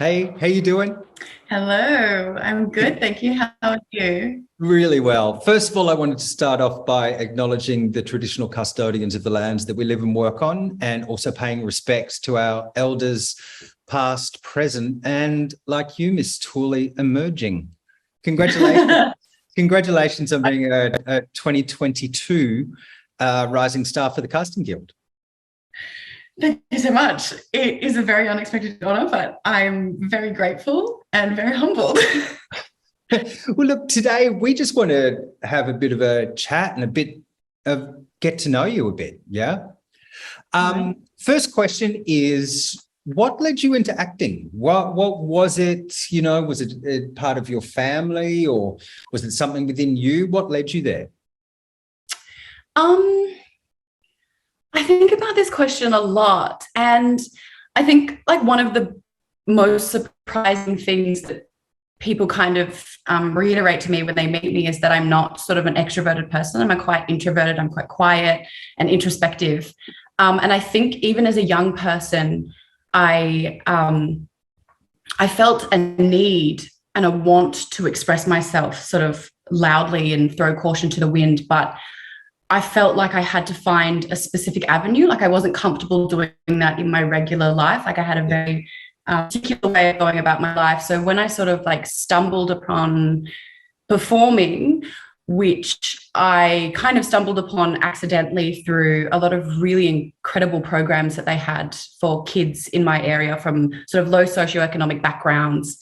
Hey, how you doing? Hello, I'm good, thank you. How are you? Really well. First of all, I wanted to start off by acknowledging the traditional custodians of the lands that we live and work on, and also paying respects to our elders, past, present, and like you, Miss Tuuli, emerging. Congratulations. Congratulations on being a 2022 Rising Star for the Casting Guild. Thank you so much. It is a very unexpected honor, but I'm very grateful and very humbled. Well, look, today we just want to have a bit of a chat and a bit of get to know you a bit. Yeah. Right. First question is, what led you into acting? What was it? Was it a part of your family, or was it something within you? What led you there? Um, I think about this question a lot, and I think like one of the most surprising things that people kind of reiterate to me when they meet me is that I'm not sort of an extroverted person. I'm quite introverted. I'm quite quiet and introspective. And I think even as a young person, I felt a need and a want to express myself sort of loudly and throw caution to the wind, but I felt like I had to find a specific avenue. Like I wasn't comfortable doing that in my regular life. Like I had a very particular way of going about my life. So when I sort of like stumbled upon performing, which I kind of stumbled upon accidentally through a lot of really incredible programs that they had for kids in my area from sort of low socioeconomic backgrounds.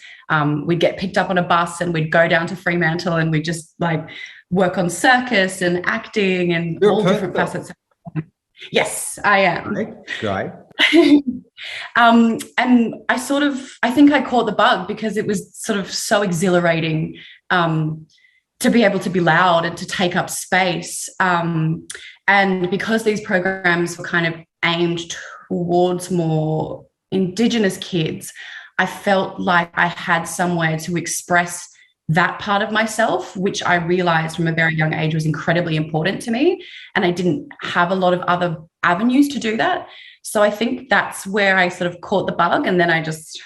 We'd get picked up on a bus and we'd go down to Fremantle and we'd just like work on circus and acting and You're a all different Perth facets. Yes, I am. girl, right? And I think I caught the bug because it was sort of so exhilarating to be able to be loud and to take up space. And because these programs were kind of aimed towards more Indigenous kids, I felt like I had somewhere to express that part of myself, which I realized from a very young age was incredibly important to me. And I didn't have a lot of other avenues to do that. So I think that's where I sort of caught the bug, and then I just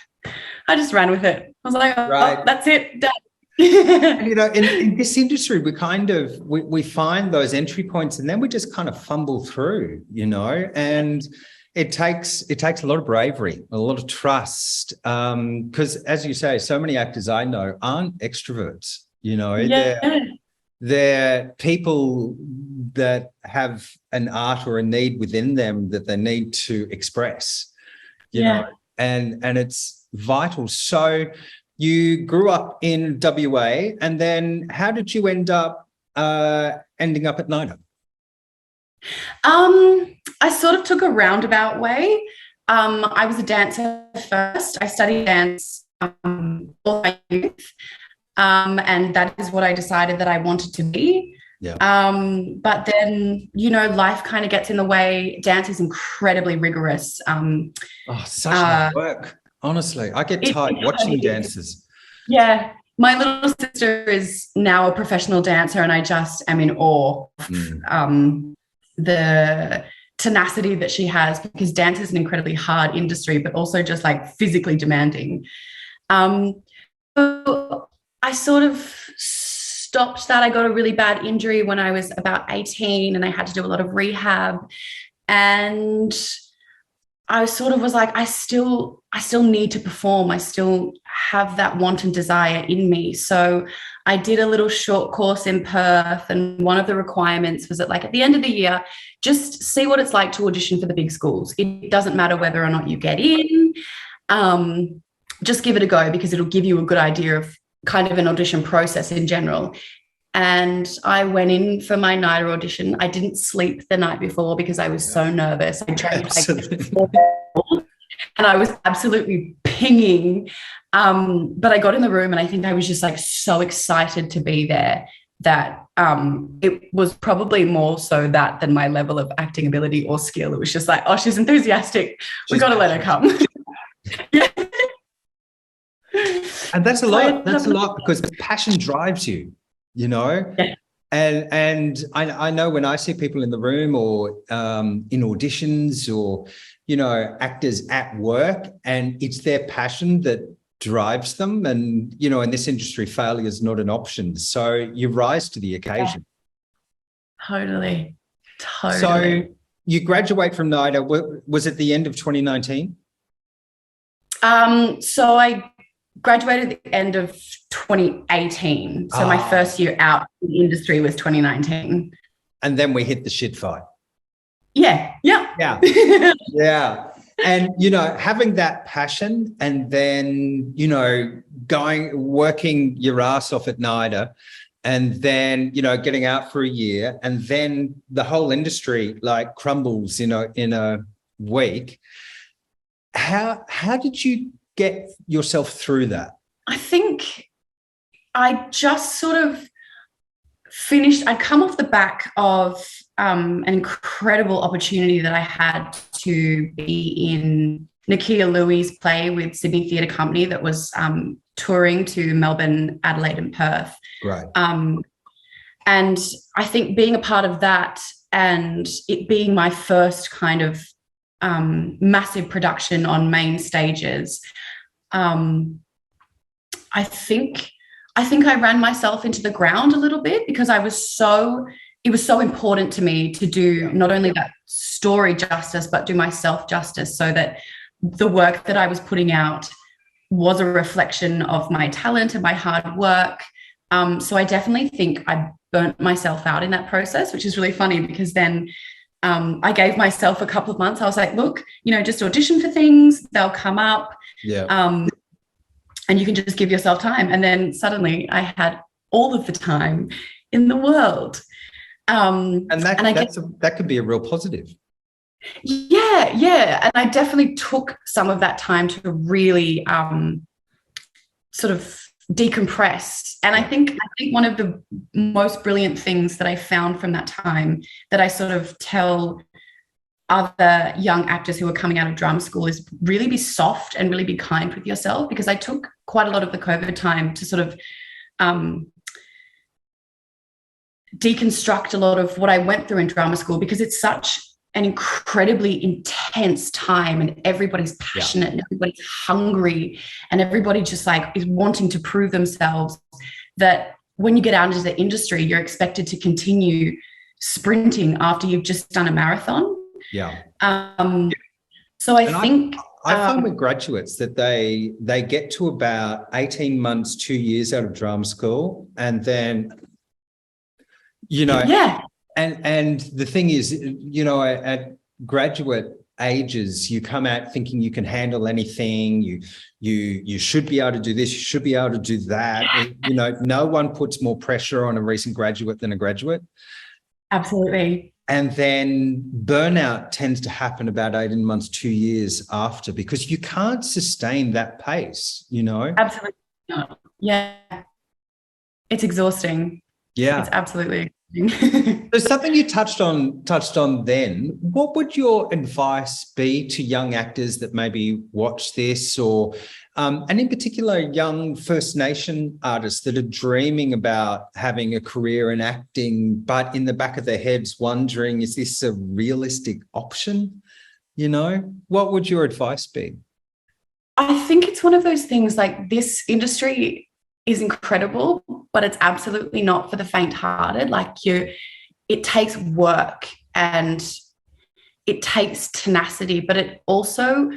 ran with it. I was like, oh, Right. that's it, done. And, in this industry, we find those entry points, and then we just kind of fumble through, and it takes a lot of bravery, a lot of trust, because as you say, so many actors I know aren't extroverts. Yeah. They're people that have an art or a need within them that they need to express, Yeah. and it's vital. So you grew up in WA, and then how did you ending up at NIDA? I sort of took a roundabout way. I was a dancer first. I studied dance all my youth. And that is what I decided that I wanted to be. Yeah. But then, life kind of gets in the way. Dance is incredibly rigorous. Oh, such hard work. Honestly, I get tired watching dancers. Yeah. My little sister is now a professional dancer, and I just am in awe of the tenacity that she has, because dance is an incredibly hard industry, but also just like physically demanding. So I sort of stopped that. I got a really bad injury when I was about 18, and I had to do a lot of rehab. And I sort of was like, I still need to perform. I still have that want and desire in me. So I did a little short course in Perth, and one of the requirements was that, like, at the end of the year, just see what it's like to audition for the big schools. It doesn't matter whether or not you get in. Just give it a go, because it'll give you a good idea of kind of an audition process in general. And I went in for my NIDA audition. I didn't sleep the night before because I was so nervous. I drank like 4 bottles, and I was absolutely pinging. But I got in the room, and I think I was just like so excited to be there that it was probably more so that than my level of acting ability or skill. It was just like, oh, she's enthusiastic. We got to let her come. Yeah. And that's a So lot. That's a lot, because passion drives you, yeah. And I know when I see people in the room, or in auditions, or actors at work, and it's their passion that drives them. And, you know, in this industry, failure is not an option. So you rise to the occasion. Totally. So you graduate from NIDA. Was it the end of 2019? So I graduated at the end of 2018. So my first year out in the industry was 2019. And then we hit the shit fight. Yeah. Yeah. And, you know, having that passion and then, you know, working your ass off at NIDA and then, you know, getting out for a year and then the whole industry like crumbles, you know, in a week. How did you get yourself through that? I think I just sort of finished. I'd come off the back of an incredible opportunity that I had to be in Nakia Louie's play with Sydney Theatre Company that was touring to Melbourne, Adelaide and Perth. Right. And I think being a part of that and it being my first kind of massive production on main stages, I think I ran myself into the ground a little bit because it was so important to me to do not only that story justice, but do myself justice so that the work that I was putting out was a reflection of my talent and my hard work. So I definitely think I burnt myself out in that process, which is really funny because then I gave myself a couple of months. I was like, look, you know, just audition for things. They'll come up. Yeah. And you can just give yourself time. And then suddenly I had all of the time in the world. That could be a real positive. Yeah. And I definitely took some of that time to really sort of decompress. And I think one of the most brilliant things that I found from that time that I sort of tell other young actors who are coming out of drama school is really be soft and really be kind with yourself, because I took quite a lot of the COVID time to sort of deconstruct a lot of what I went through in drama school, because it's such an incredibly intense time and everybody's passionate and everybody's hungry and everybody just like is wanting to prove themselves, that when you get out into the industry, you're expected to continue sprinting after you've just done a marathon. Yeah. So I think I find with graduates that they get to about 18 months, 2 years out of drama school, and then, you know, and the thing is, you know, at graduate ages, you come out thinking you can handle anything. You should be able to do this. You should be able to do that. You know, no one puts more pressure on a recent graduate than a graduate. Absolutely. And then burnout tends to happen about 18 months, 2 years after, because you can't sustain that pace, you know? Absolutely not. Yeah. It's exhausting. Yeah. It's absolutely exhausting. There's something you touched on then. What would your advice be to young actors that maybe watch this, or and in particular young First Nation artists that are dreaming about having a career in acting, but in the back of their heads wondering, is this a realistic option? You know, what would your advice be? I think it's one of those things, like, this industry is incredible, but it's absolutely not for the faint-hearted. Like, it takes work and it takes tenacity, but it also,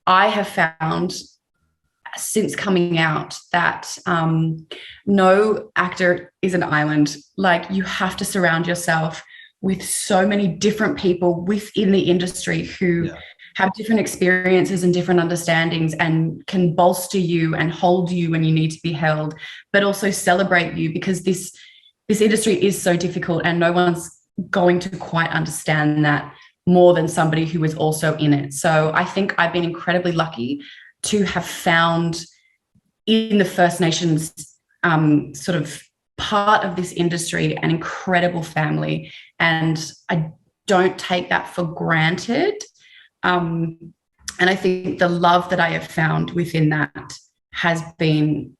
I have found since coming out that no actor is an island. Like, you have to surround yourself with so many different people within the industry who have different experiences and different understandings and can bolster you and hold you when you need to be held, but also celebrate you, because this industry is so difficult and no one's going to quite understand that more than somebody who is also in it. So I think I've been incredibly lucky to have found in the First Nations sort of part of this industry an incredible family, and I don't take that for granted. And I think the love that I have found within that has been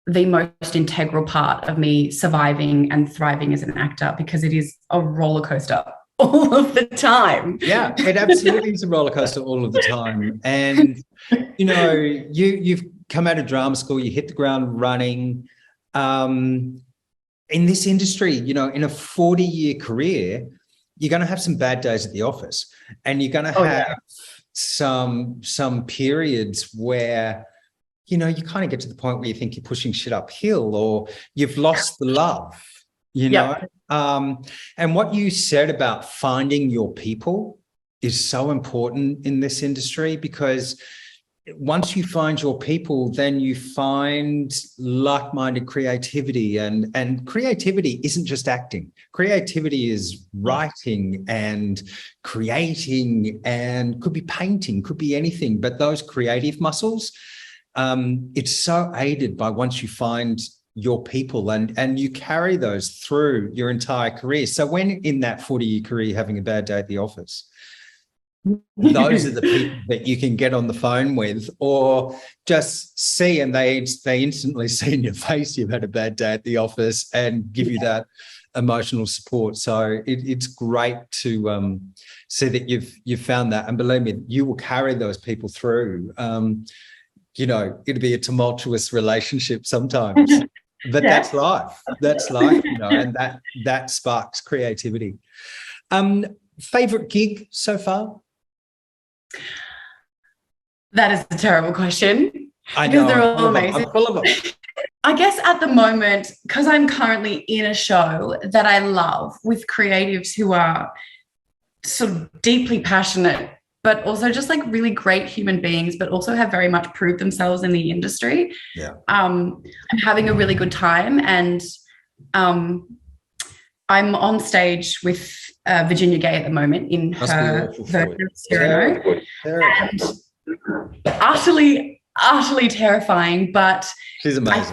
the most integral part of me surviving and thriving as an actor, because it is a roller coaster all of the time. Yeah, it absolutely is a roller coaster all of the time. And, you know, you've come out of drama school, you hit the ground running. In this industry, in a 40-year career, you're going to have some bad days at the office, and you're going to have some periods where, you kind of get to the point where you think you're pushing shit uphill, or you've lost the love, know. And what you said about finding your people is so important in this industry, because once you find your people, then you find like-minded creativity, and creativity isn't just acting. Creativity is writing and creating, and could be painting, could be anything. But those creative muscles, it's so aided by once you find your people, and you carry those through your entire career. So when in that 40-year career you're having a bad day at the office, those are the people that you can get on the phone with, or just see, and they instantly see in your face you've had a bad day at the office, and give you that emotional support. So it's great to see that you've found that, and believe me, you will carry those people through. It'll be a tumultuous relationship sometimes, but that's life. That's life, and that sparks creativity. Favorite gig so far? That is a terrible question. I know. They're all amazing. I'm full of them. I guess at the moment, because I'm currently in a show that I love with creatives who are sort of deeply passionate, but also just like really great human beings, but also have very much proved themselves in the industry. Yeah. I'm having a really good time, and I'm on stage with Virginia Gay at the moment in her version of Cyrano, and utterly terrifying, but she's amazing. I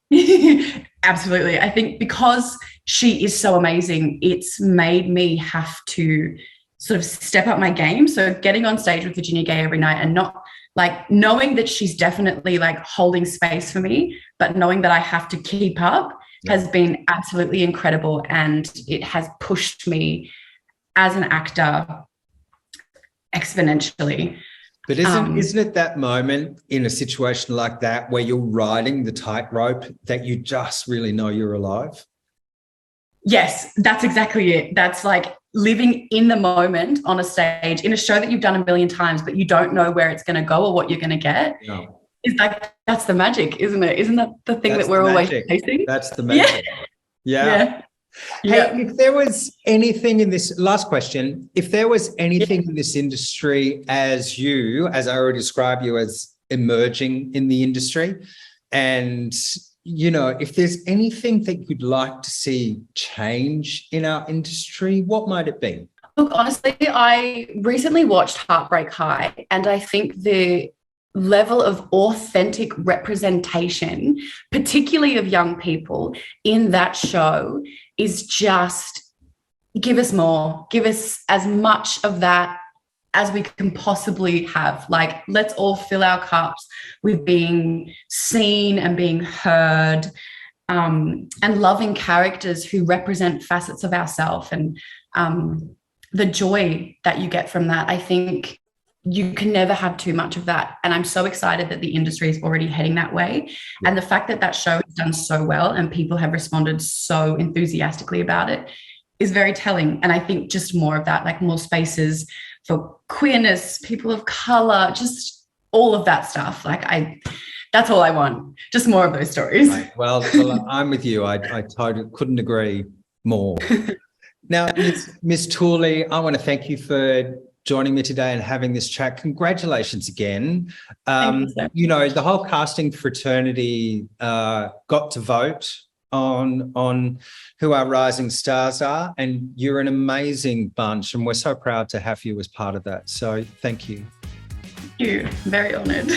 think absolutely. I think because she is so amazing, it's made me have to sort of step up my game. So getting on stage with Virginia Gay every night, and not like knowing that she's definitely like holding space for me, but knowing that I have to keep up has been absolutely incredible, and it has pushed me as an actor exponentially. But isn't it that moment in a situation like that where you're riding the tightrope that you just really know you're alive? Yes, that's exactly it. That's like living in the moment on a stage in a show that you've done a million times, but you don't know where it's going to go or what you're going to get. No. It's like, that's the magic, isn't it? Isn't that the thing that we're always chasing? That's the magic. Yeah. Hey, if there was anything in this, last question, if there was anything in this industry as I already described you as emerging in the industry, and, if there's anything that you'd like to see change in our industry, what might it be? Look, honestly, I recently watched Heartbreak High, and I think the level of authentic representation, particularly of young people in that show, is just, give us more, give us as much of that as we can possibly have. Like, let's all fill our cups with being seen and being heard, and loving characters who represent facets of ourselves, and the joy that you get from that. I think you can never have too much of that. And I'm so excited that the industry is already heading that way. Yeah. And the fact that show has done so well and people have responded so enthusiastically about it is very telling. And I think just more of that, like more spaces for queerness, people of color, just all of that stuff. That's all I want. Just more of those stories. Right. Well, I'm with you. I totally couldn't agree more. Now, Miss Tuuli, I want to thank you for joining me today and having this chat. Congratulations again. The whole casting fraternity got to vote on who our rising stars are, and you're an amazing bunch, and we're so proud to have you as part of that. So thank you. Thank you. Very honoured.